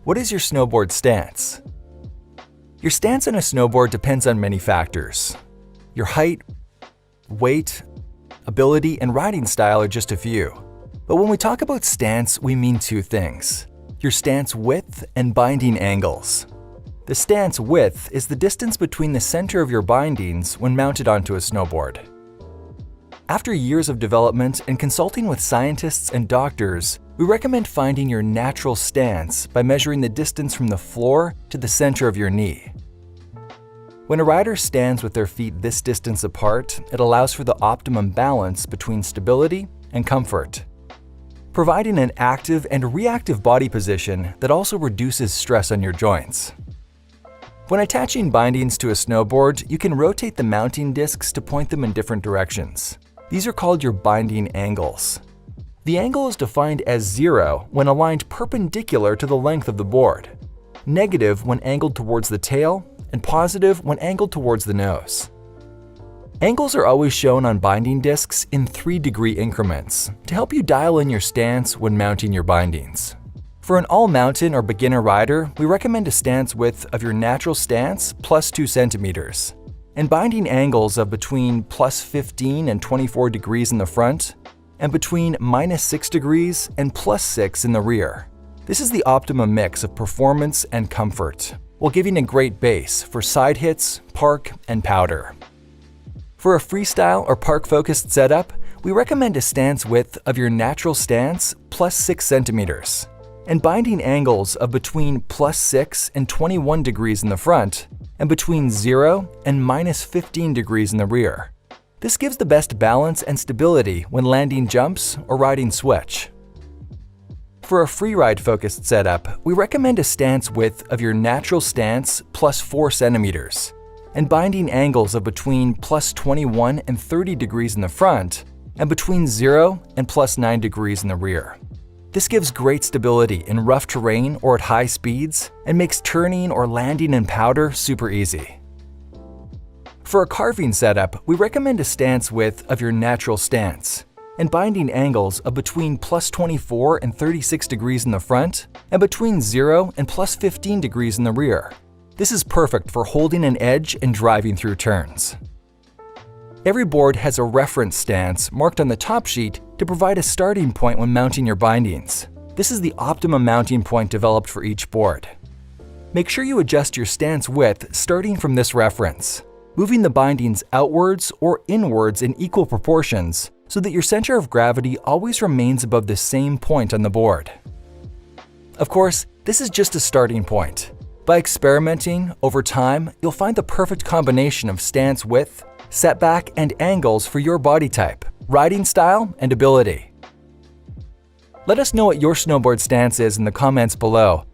What is your snowboard stance? Your stance on a snowboard depends on many factors. Your height, weight, ability, and riding style are just a few. But when we talk about stance, we mean two things: your stance width and binding angles. The stance width is the distance between the center of your bindings when mounted onto a snowboard. After years of development and consulting with scientists and doctors, we recommend finding your natural stance by measuring the distance from the floor to the center of your knee. When a rider stands with their feet this distance apart, it allows for the optimum balance between stability and comfort, providing an active and reactive body position that also reduces stress on your joints. When attaching bindings to a snowboard, you can rotate the mounting discs to point them in different directions. These are called your binding angles. The angle is defined as 0 when aligned perpendicular to the length of the board, negative when angled towards the tail, and positive when angled towards the nose. Angles are always shown on binding discs in 3-degree increments to help you dial in your stance when mounting your bindings. For an all-mountain or beginner rider, we recommend a stance width of your natural stance plus 2 centimeters, and binding angles of between plus 15 and 24 degrees in the front, and between minus 6 degrees and plus 6 in the rear. This is the optimum mix of performance and comfort, while giving a great base for side hits, park, and powder. For a freestyle or park-focused setup, we recommend a stance width of your natural stance plus 6 centimeters, and binding angles of between plus 6 and 21 degrees in the front, and between 0 and minus 15 degrees in the rear. This gives the best balance and stability when landing jumps or riding switch. For a freeride-focused setup, we recommend a stance width of your natural stance plus 4 centimeters, and binding angles of between plus 21 and 30 degrees in the front, and between 0 and plus 9 degrees in the rear. This gives great stability in rough terrain or at high speeds, and makes turning or landing in powder super easy. For a carving setup, we recommend a stance width of your natural stance, and binding angles of between plus 24 and 36 degrees in the front, and between 0 and plus 15 degrees in the rear. This is perfect for holding an edge and driving through turns. Every board has a reference stance marked on the top sheet to provide a starting point when mounting your bindings. This is the optimum mounting point developed for each board. Make sure you adjust your stance width starting from this reference, moving the bindings outwards or inwards in equal proportions so that your center of gravity always remains above the same point on the board. Of course, this is just a starting point. By experimenting, over time, you'll find the perfect combination of stance width, setback, and angles for your body type, riding style, and ability. Let us know what your snowboard stance is in the comments below,